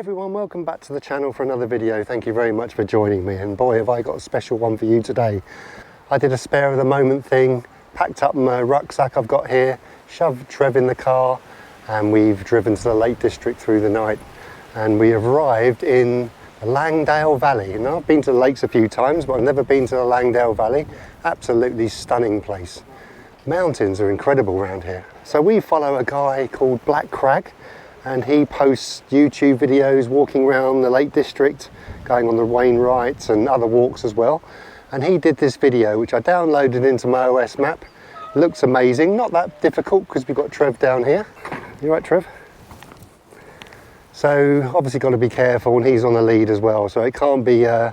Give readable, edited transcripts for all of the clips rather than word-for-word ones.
everyone, welcome back to the channel for another video. Thank you very much for joining me, and boy have I got a special one for you today. I did a spare of the moment thing, packed up my rucksack I've got here, shoved Trev in the car, and we've driven to the Lake District through the night, and we have arrived in the Langdale Valley. Now, I've been to the lakes a few times, but I've never been to the Langdale Valley. Absolutely stunning place. Mountains are incredible around here. So we follow a guy called Black Crag, and he posts YouTube videos walking around the Lake District, going on the Wainwrights and other walks as well. And he did this video, which I downloaded into my OS map. It looks amazing, not that difficult because we've got Trev down here. You right, Trev? So obviously got to be careful, and he's on the lead as well. So it can't be, I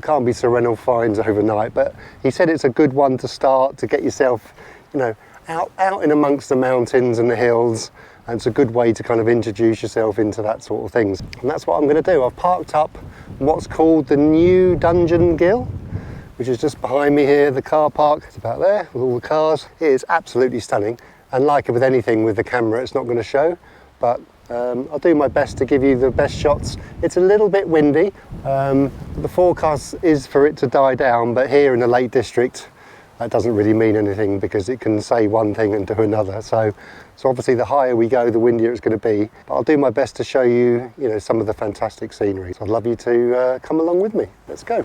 can't be serenal fines overnight. But he said it's a good one to start to get yourself, you know, out in amongst the mountains and the hills. And it's a good way to kind of introduce yourself into that sort of things. And that's what I'm going to do. I've parked up what's called the New Dungeon Gill, which is just behind me here. The car park is about there with all the cars. It is absolutely stunning. And like with anything with the camera, it's not going to show, but I'll do my best to give you the best shots. It's a little bit windy. The forecast is for it to die down, but here in the Lake District, that doesn't really mean anything because it can say one thing and do another. So obviously the higher we go, the windier it's going to be. But I'll do my best to show you, some of the fantastic scenery. So I'd love you to come along with me. Let's go.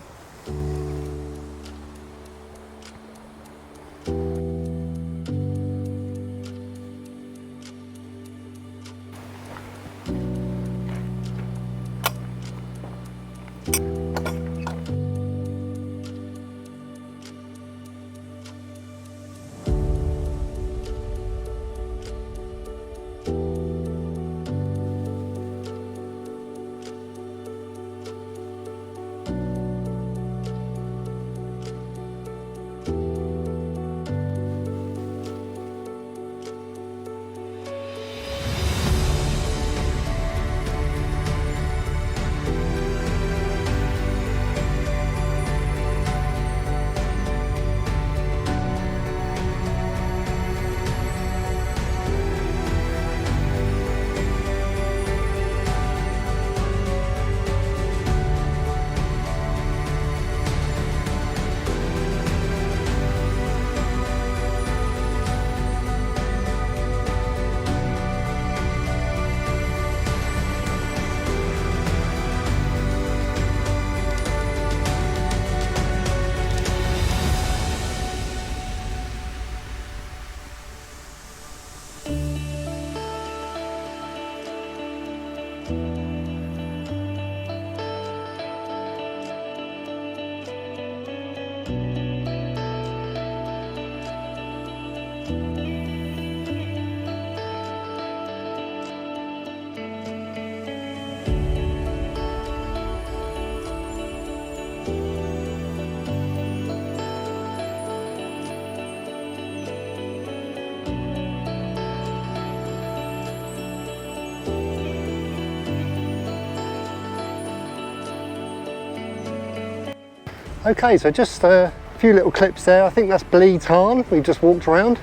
Okay, so just a few little clips there. I think that's Blee Tarn. We just walked around.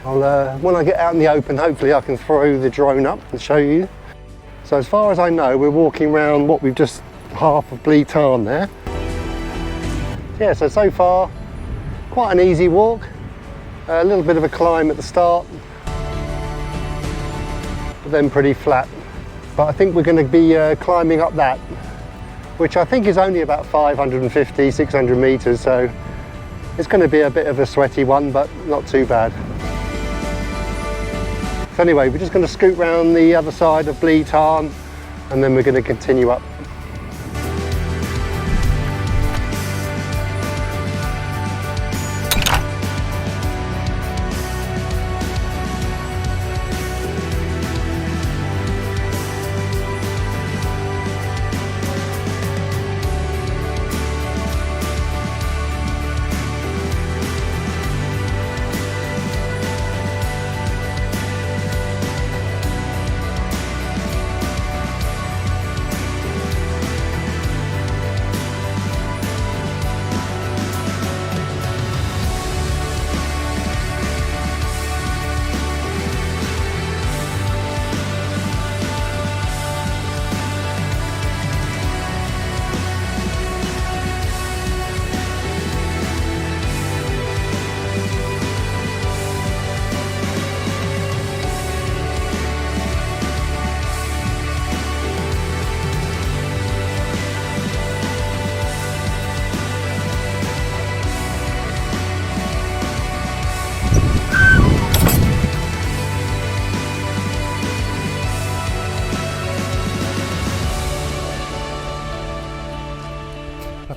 When I get out in the open, hopefully I can throw the drone up and show you. So as far as I know, we're walking around what we've just half of Blee Tarn there. Yeah, so far, quite an easy walk. A little bit of a climb at the start, but then pretty flat. But I think we're going to be climbing up that, which I think is only about 550, 600 meters, so it's going to be a bit of a sweaty one, but not too bad. So anyway, we're just going to scoot round the other side of Blee Tarn, and then we're going to continue up.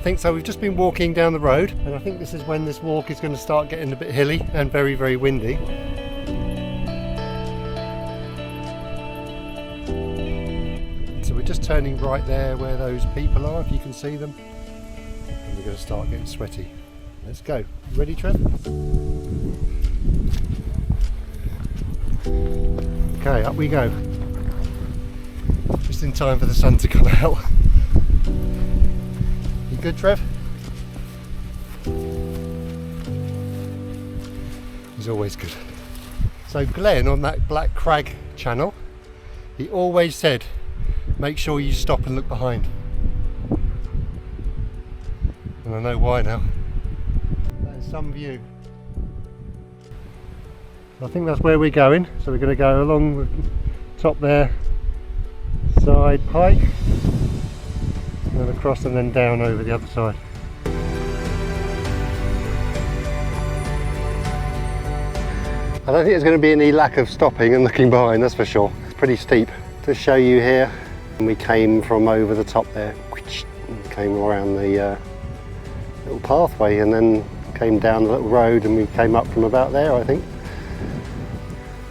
think. So we've just been walking down the road, and I think this is when this walk is going to start getting a bit hilly and very, very windy. So we're just turning right there where those people are, if you can see them. And we're going to start getting sweaty. Let's go. You ready, Trev? Okay, up we go. Just in time for the sun to come out. You good, Trev? He's always good. So Glenn on that Black Crag channel, he always said, make sure you stop and look behind. And I know why now. That is some view. I think that's where we're going. So we're going to go along the top there, side pike, and then across and then down over the other side. I don't think there's going to be any lack of stopping and looking behind, that's for sure. It's pretty steep. To show you here, we came from over the top there, came around the little pathway and then came down the little road, and we came up from about there, I think.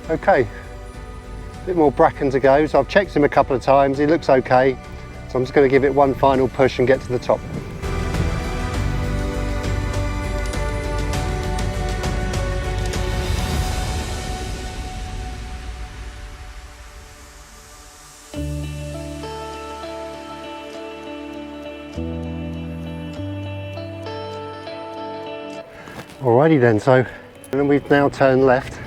Okay, a bit more bracken to go, so I've checked him a couple of times, he looks okay, so I'm just going to give it one final push and get to the top. Alrighty then, so we've now turned left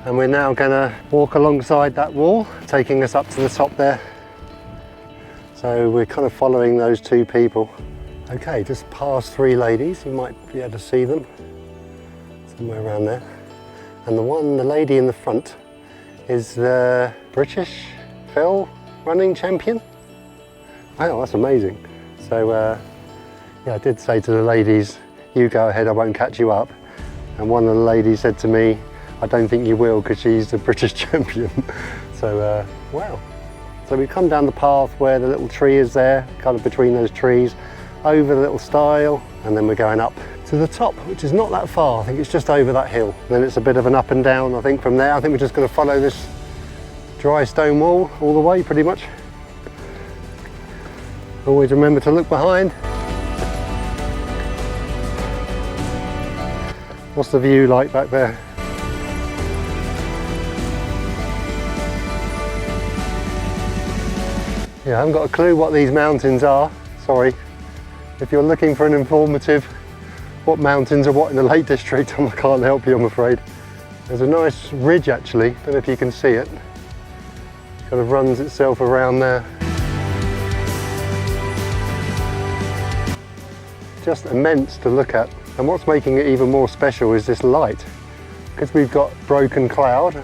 and we're now going to walk alongside that wall, taking us up to the top there. So we're kind of following those two people. Okay, just past three ladies, you might be able to see them somewhere around there. And the lady in the front is the British fell running champion. Wow, that's amazing. So yeah, I did say to the ladies, you go ahead, I won't catch you up. And one of the ladies said to me, I don't think you will, because she's the British champion. So wow. So we come down the path where the little tree is there, kind of between those trees, over the little stile, and then we're going up to the top, which is not that far. I think it's just over that hill. And then it's a bit of an up and down, I think, from there. I think we're just going to follow this dry stone wall all the way, pretty much. Always remember to look behind. What's the view like back there? Yeah, I haven't got a clue what these mountains are, sorry. If you're looking for an informative what mountains are what in the Lake District, I can't help you, I'm afraid. There's a nice ridge actually, don't know if you can see it. Kind of runs itself around there. Just immense to look at. And what's making it even more special is this light. Because we've got broken cloud,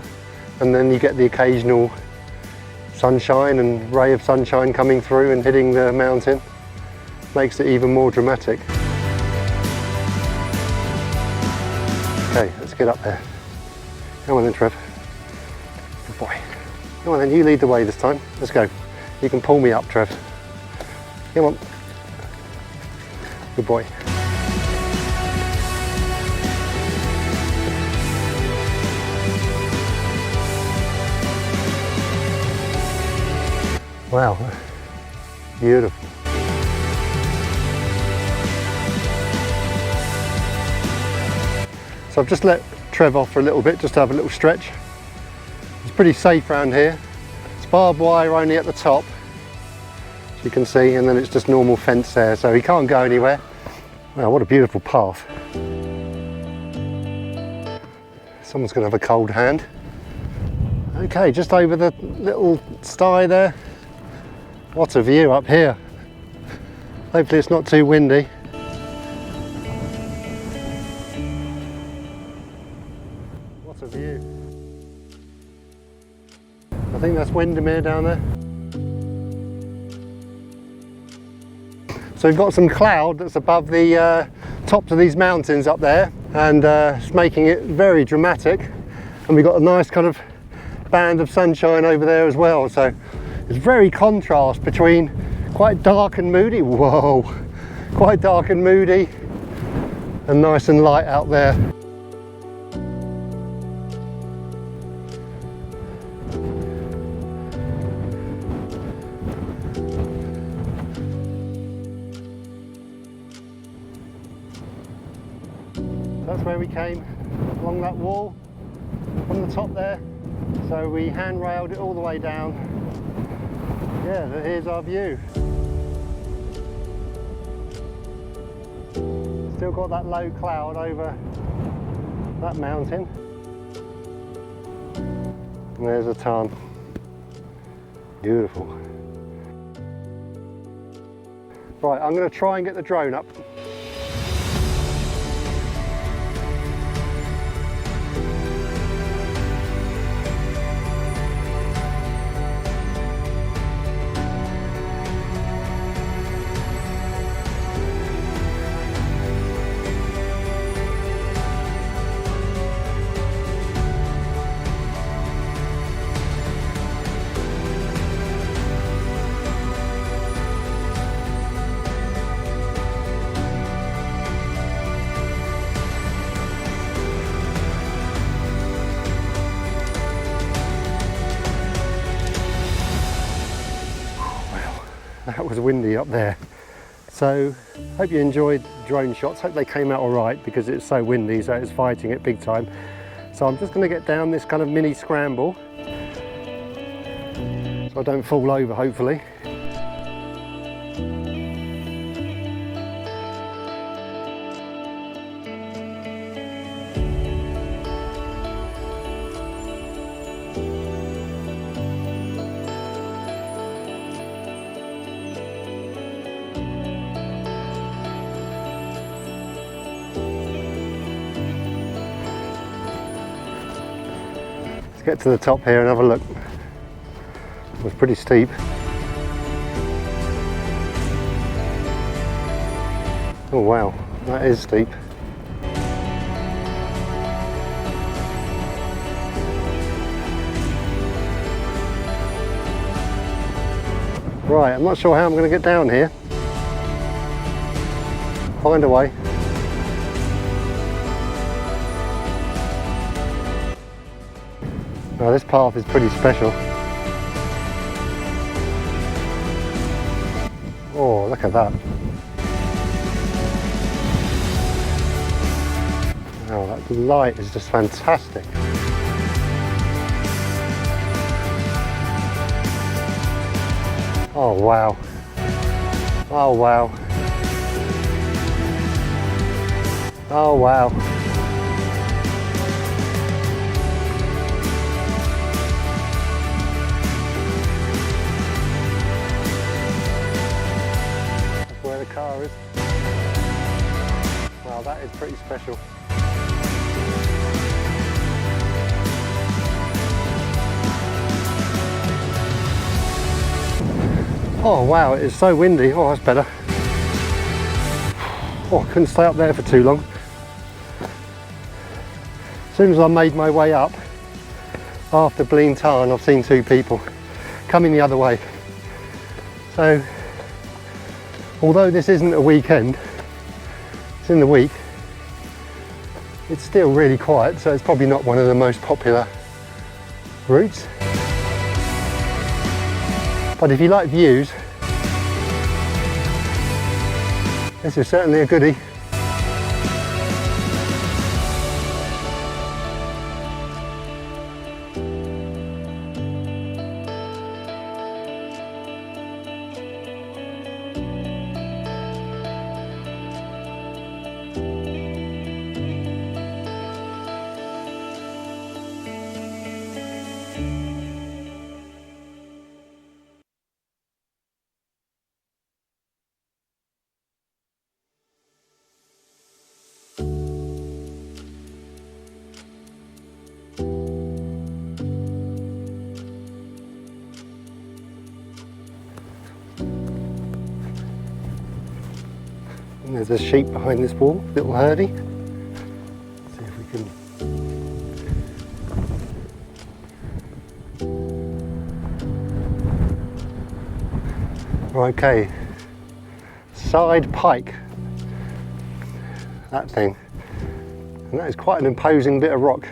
and then you get the occasional sunshine and ray of sunshine coming through and hitting the mountain. Makes it even more dramatic. Okay, let's get up there. Come on then, Trev. Good boy. Come on then, you lead the way this time. Let's go. You can pull me up, Trev. Come on. Good boy. Wow, beautiful. So I've just let Trev off for a little bit, just to have a little stretch. It's pretty safe around here. It's barbed wire only at the top, as you can see, and then it's just normal fence there, so he can't go anywhere. Wow, what a beautiful path. Someone's going to have a cold hand. Okay, just over the little sty there. What a view up here. Hopefully it's not too windy. What a view. I think that's Windermere down there. So we've got some cloud that's above the tops of these mountains up there, and it's making it very dramatic. And we've got a nice kind of band of sunshine over there as well. So it's very contrast between quite dark and moody, whoa, quite dark and moody, and nice and light out there. That's where we came, along that wall from the top there. So we handrailed it all the way down. Yeah, here's our view. Still got that low cloud over that mountain. And there's a tarn. Beautiful. Right, I'm going to try and get the drone up. That was windy up there. So hope you enjoyed drone shots. Hope they came out all right, because it's so windy, so it's fighting it big time. So I'm just going to get down this kind of mini scramble so I don't fall over, hopefully. Get to the top here and have a look. It was pretty steep. Oh wow, that is steep. Right, I'm not sure how I'm going to get down here. Find a way. Now this path is pretty special. Oh, look at that. Wow, that light is just fantastic. Oh wow. Oh wow. Oh wow. Where the car is. Wow, that is pretty special. Oh wow, it is so windy. Oh, that's better. Oh, I couldn't stay up there for too long. As soon as I made my way up after Blean Tarn, I've seen two people coming the other way. So although this isn't a weekend, it's in the week, it's still really quiet, so it's probably not one of the most popular routes. But if you like views, this is certainly a goodie. And there's a sheep behind this wall, little herdie. See if we can. Okay, side pike. That thing. And that is quite an imposing bit of rock.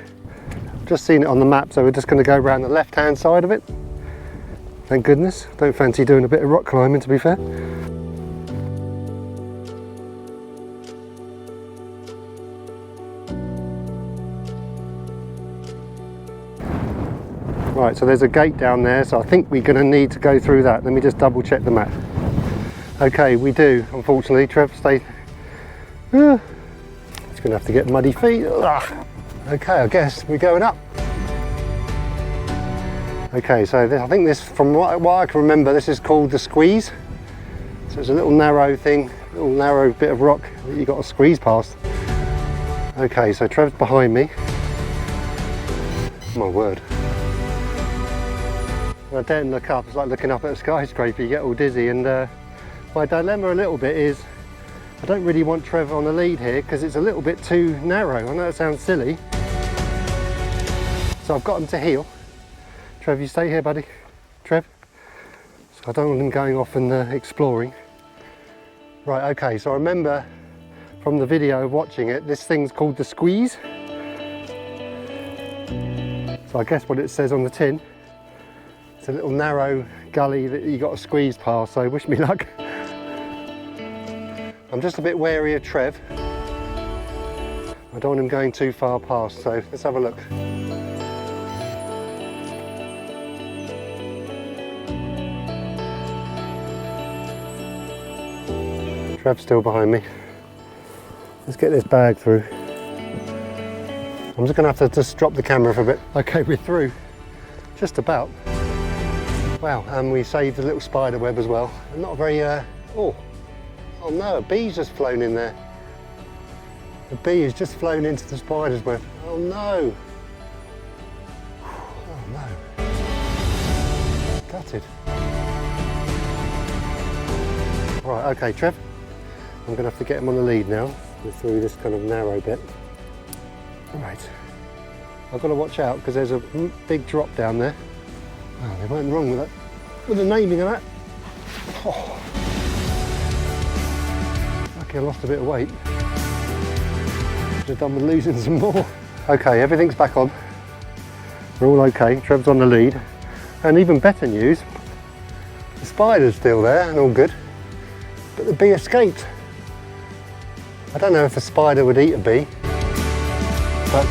I've just seen it on the map, so we're just going to go around the left-hand side of it. Thank goodness. Don't fancy doing a bit of rock climbing, to be fair. Right, so there's a gate down there, so I think we're going to need to go through that. Let me just double check the map. Okay, we do, unfortunately. Trev, stay. It's going to have to get muddy feet. Ugh. Okay, I guess we're going up. Okay, so I think this, from what I can remember, this is called the squeeze. So it's a little narrow thing, little narrow bit of rock that you've got to squeeze past. Okay, so Trev's behind me. My word. I daren't look up, it's like looking up at a skyscraper, you get all dizzy. And my dilemma a little bit is, I don't really want Trev on the lead here because it's a little bit too narrow. I know it sounds silly. So I've got him to heel. Trev, you stay here, buddy. Trev. So I don't want him going off and exploring. Right, okay, so I remember from the video of watching it, this thing's called the squeeze. So I guess what it says on the tin, it's a little narrow gully that you got to squeeze past, so wish me luck. I'm just a bit wary of Trev. I don't want him going too far past, so let's have a look. Trev's still behind me. Let's get this bag through. I'm just going to have to just drop the camera for a bit. Okay, we're through. Just about. Wow, and we saved a little spider web as well. Not very, oh no, a bee's just flown in there. The bee has just flown into the spider's web. Oh no. Oh no. Gutted. Right, okay, Trev. I'm going to have to get him on the lead now. We're through this kind of narrow bit. Right. I've got to watch out because there's a big drop down there. Oh, they weren't wrong with that. With the naming of that. Oh. Lucky I lost a bit of weight. Should have done with losing some more. Okay, everything's back on. We're all okay. Trev's on the lead. And even better news, the spider's still there and all good. But the bee escaped. I don't know if a spider would eat a bee, but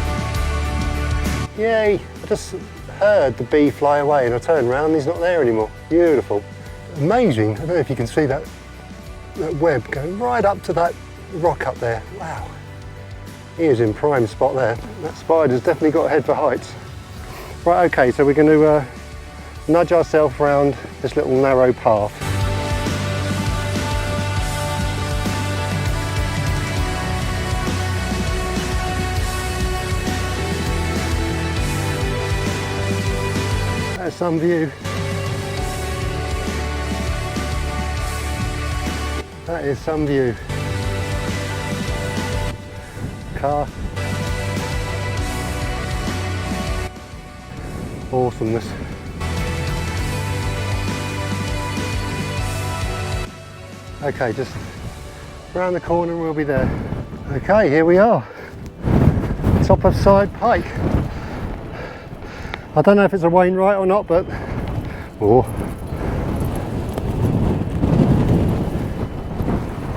yay, I just heard the bee fly away and I turned around and he's not there anymore. Beautiful. Amazing. I don't know if you can see that web going right up to that rock up there. Wow. He is in prime spot there. That spider's definitely got a head for heights. Right, okay, so we're going to nudge ourselves around this little narrow path. There's some view. That is some view. Car. Awesomeness. Okay, just round the corner and we'll be there. Okay, here we are. Top of Side Pike. I don't know if it's a Wainwright or not, but oh,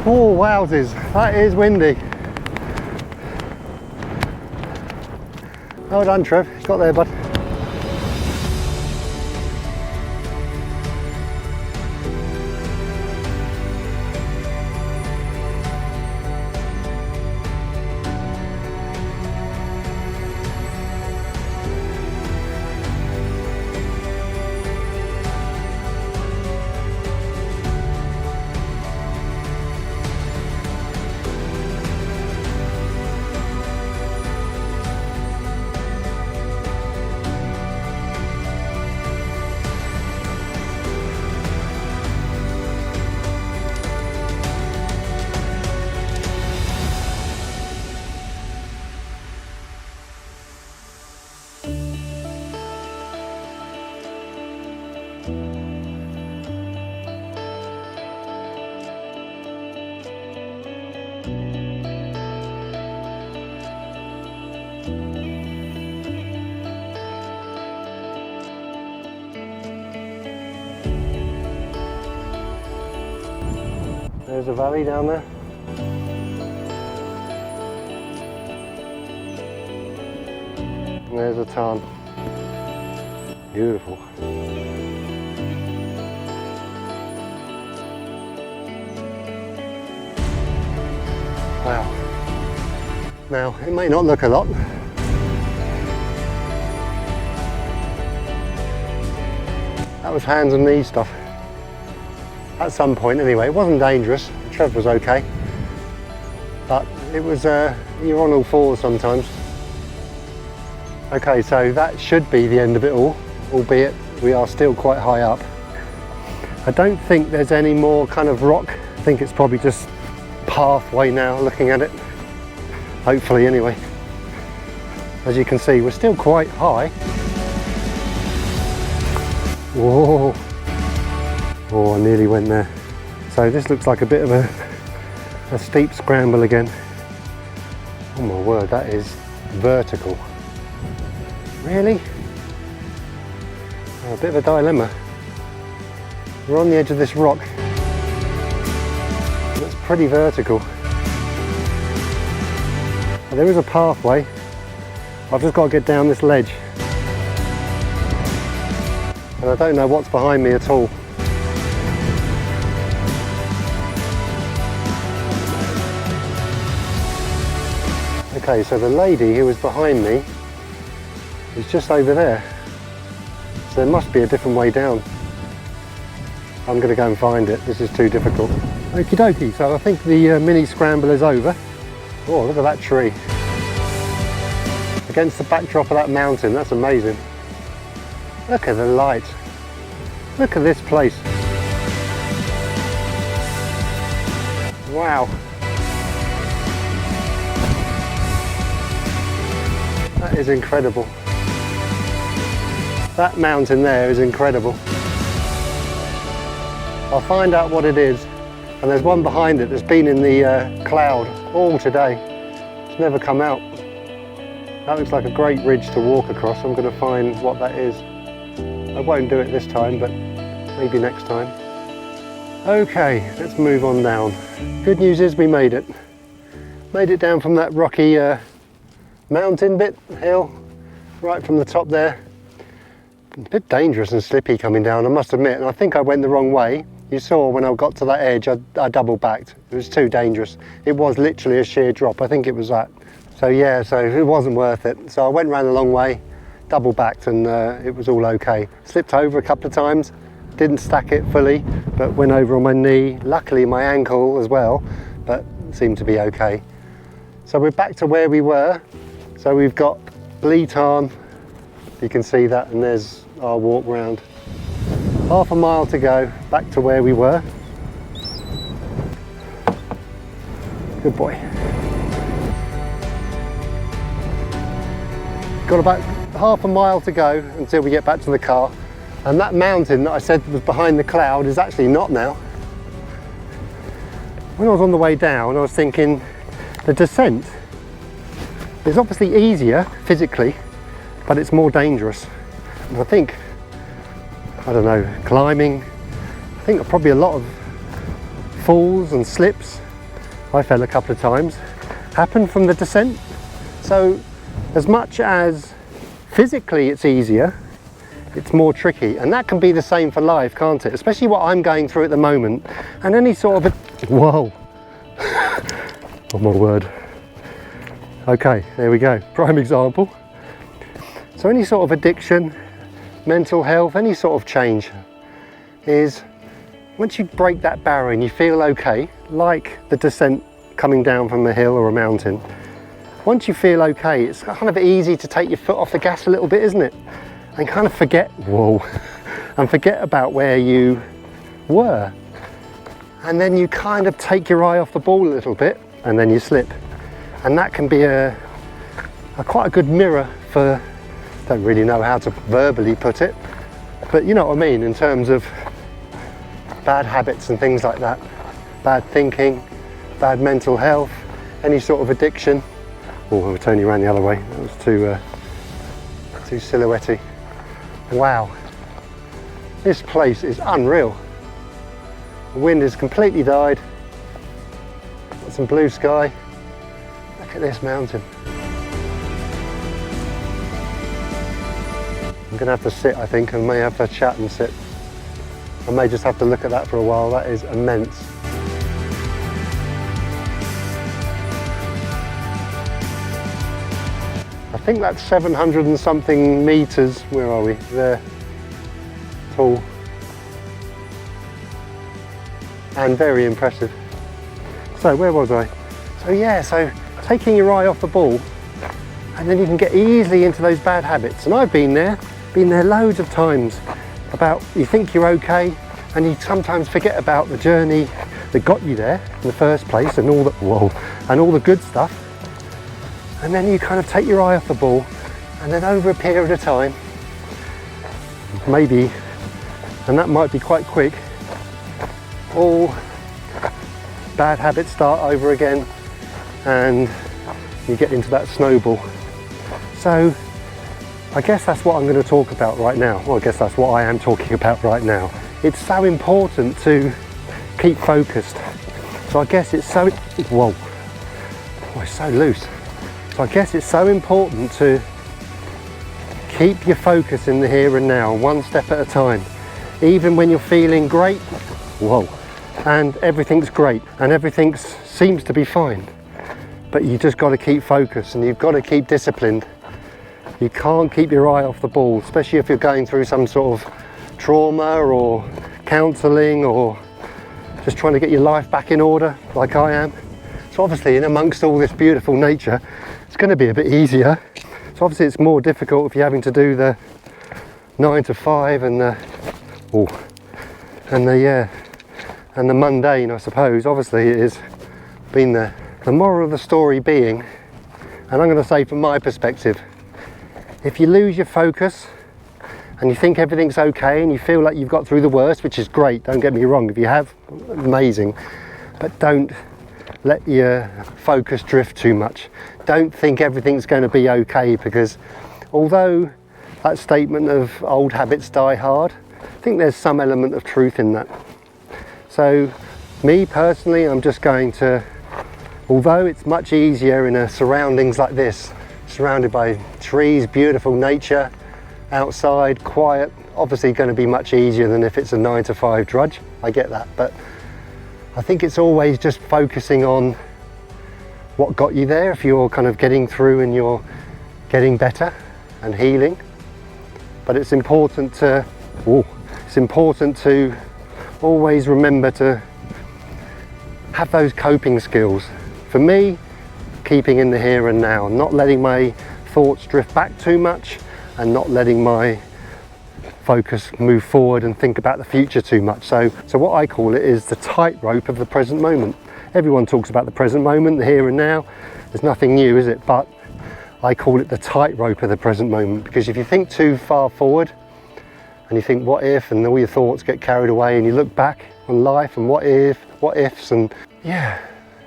wowzers, that is windy. Well done, Trev, got there, bud. There's a valley down there. And there's a tarn. Beautiful. Wow. Now, it may not look a lot. That was hands and knees stuff. At some point anyway. It wasn't dangerous. Trev was okay. But it was, you're on all fours sometimes. Okay, so that should be the end of it all, albeit we are still quite high up. I don't think there's any more kind of rock. I think it's probably just pathway now, looking at it. Hopefully anyway. As you can see, we're still quite high. Whoa. Oh, I nearly went there. So this looks like a bit of a steep scramble again. Oh my word, that is vertical. Really? Oh, a bit of a dilemma. We're on the edge of this rock. It's pretty vertical. There is a pathway. I've just got to get down this ledge. And I don't know what's behind me at all. Okay, so the lady who was behind me is just over there. So there must be a different way down. I'm going to go and find it. This is too difficult. Okie dokie, so I think the mini scramble is over. Oh, look at that tree. Against the backdrop of that mountain, that's amazing. Look at the light. Look at this place. Wow. That is incredible. That mountain there is incredible. I'll find out what it is. And there's one behind it that's been in the cloud all today. It's never come out. That looks like a great ridge to walk across. I'm going to find what that is. I won't do it this time, but maybe next time. Okay, let's move on down. Good news is we made it. Made it down from that rocky mountain bit, hill, right from the top there. A bit dangerous and slippy coming down, I must admit, and I think I went the wrong way. You saw when I got to that edge, I double backed. It was too dangerous. It was literally a sheer drop, I think it was that. So yeah, so it wasn't worth it. So I went round the long way, double backed, and it was all okay. Slipped over a couple of times, didn't stack it fully, but went over on my knee, luckily my ankle as well, but seemed to be okay. So we're back to where we were. So we've got Blee Tarn, you can see that, and there's our walk round. Half a mile to go, back to where we were. Good boy. Got about half a mile to go until we get back to the car. And that mountain that I said was behind the cloud is actually not now. When I was on the way down, I was thinking the descent is obviously easier physically, but it's more dangerous. And I think, I don't know, climbing, I think probably a lot of falls and slips, I fell a couple of times, happen from the descent. So as much as physically it's easier, it's more tricky, and that can be the same for life, can't it? Especially what I'm going through at the moment, and any sort of whoa. Oh my word. Okay, there we go, prime example. So any sort of addiction, mental health, any sort of change is, once you break that barrier and you feel okay, like the descent coming down from a hill or a mountain, once you feel okay, it's kind of easy to take your foot off the gas a little bit, isn't it? And kind of forget, whoa, and forget about where you were. And then you kind of take your eye off the ball a little bit, and then you slip. And that can be a quite a good mirror for, don't really know how to verbally put it, but you know what I mean, in terms of bad habits and things like that. Bad thinking, bad mental health, any sort of addiction. Oh, we'll turn you around the other way. That was too silhouette-y. Wow, this place is unreal. The wind has completely died. Got some blue sky. Look at this mountain. I'm gonna have to sit, I think, and may have to chat and sit. I may just have to look at that for a while. That is immense. I think that's 700 and something meters. Where are we? There. Tall. And very impressive. So where was I? So yeah, so taking your eye off the ball, and then you can get easily into those bad habits. And I've been there loads of times. About, you think you're okay, and you sometimes forget about the journey that got you there in the first place, and all the good stuff. And then you kind of take your eye off the ball, and then over a period of time, maybe, and that might be quite quick, all bad habits start over again, and you get into that snowball. So I guess that's what I'm going to talk about right now. Well, I guess that's what I am talking about right now. It's so important to keep focused. So I guess it's so, whoa, oh, it's so loose. So I guess it's so important to keep your focus in the here and now, one step at a time. Even when you're feeling great, whoa, and everything's great and everything seems to be fine. But you just got to keep focused, and you've got to keep disciplined. You can't keep your eye off the ball, especially if you're going through some sort of trauma or counselling or just trying to get your life back in order like I am. So obviously in amongst all this beautiful nature, it's going to be a bit easier. So obviously it's more difficult if you're having to do the 9 to 5 and the mundane, I suppose. Obviously it has been there. The moral of the story being, and I'm going to say from my perspective, if you lose your focus and you think everything's okay and you feel like you've got through the worst, which is great, don't get me wrong, if you have, amazing, but don't let your focus drift too much. Don't think everything's going to be okay, because although that statement of old habits die hard, I think there's some element of truth in that. So me personally, I'm just going to, although it's much easier in surroundings like this, surrounded by trees, beautiful nature, outside, quiet, obviously going to be much easier than if it's a 9 to 5 drudge. I get that, but I think it's always just focusing on what got you there. If you're kind of getting through and you're getting better and healing, but it's important to always remember to have those coping skills. For me, keeping in the here and now, not letting my thoughts drift back too much, and not letting my focus move forward and think about the future too much. So what I call it is the tightrope of the present moment. Everyone talks about the present moment, the here and now. There's nothing new, is it? But I call it the tightrope of the present moment, because if you think too far forward and you think what if, and all your thoughts get carried away, and you look back on life and what ifs, and yeah,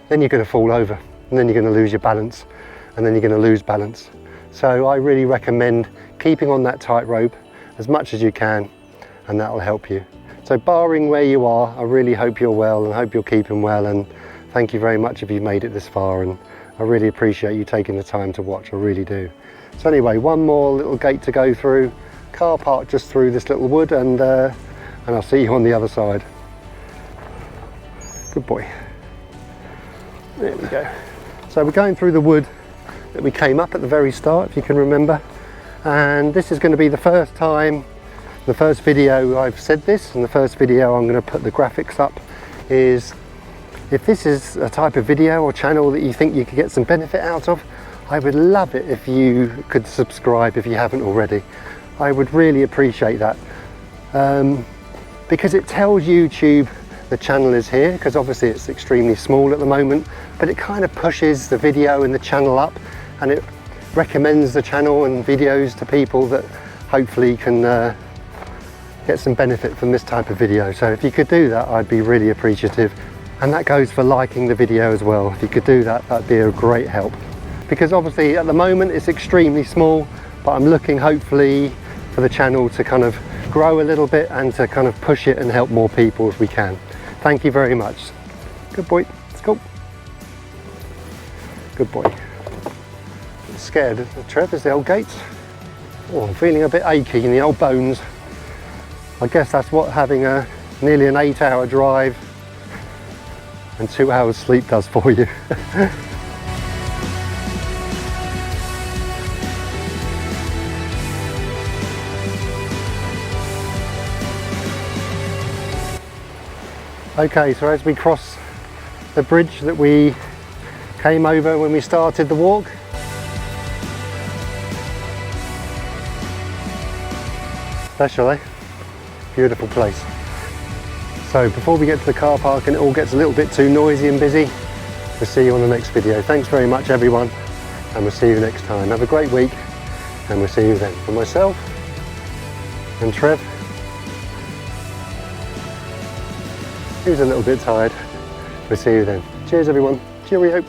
then you're going to fall over, and then you're going to lose your balance, and then you're going to lose balance. So I really recommend keeping on that tightrope as much as you can, and that'll help you. So barring where you are, I really hope you're well and hope you're keeping well, and thank you very much if you made it this far, and I really appreciate you taking the time to watch, I really do. So anyway, one more little gate to go through, car park just through this little wood, and I'll see you on the other side. Good boy. There we go. So we're going through the wood that we came up at the very start, if you can remember, and this is going to be the first time, the first video I've said this, and the first video I'm going to put the graphics up is, if this is a type of video or channel that you think you could get some benefit out of, I would love it if you could subscribe if you haven't already. I would really appreciate that, because it tells YouTube the channel is here, because obviously it's extremely small at the moment, but it kind of pushes the video and the channel up, and it recommends the channel and videos to people that hopefully can get some benefit from this type of video. So if you could do that, I'd be really appreciative. And that goes for liking the video as well. If you could do that, that'd be a great help. because obviously at the moment it's extremely small, but I'm looking hopefully for the channel to kind of grow a little bit and to kind of push it and help more people if we can. Thank you very much. Good boy, let's go. Good boy. I'm scared, Trev, is the old gates. Oh, I'm feeling a bit achy in the old bones. I guess that's what having nearly an 8-hour drive and 2 hours sleep does for you. Okay, so as we cross the bridge that we came over when we started the walk, special, eh? Beautiful place. So before we get to the car park and it all gets a little bit too noisy and busy, we'll see you on the next video. Thanks very much everyone, and we'll see you next time. Have a great week, and we'll see you then. For myself and Trev, who's a little bit tired, we'll see you then. Cheers everyone, cheerio.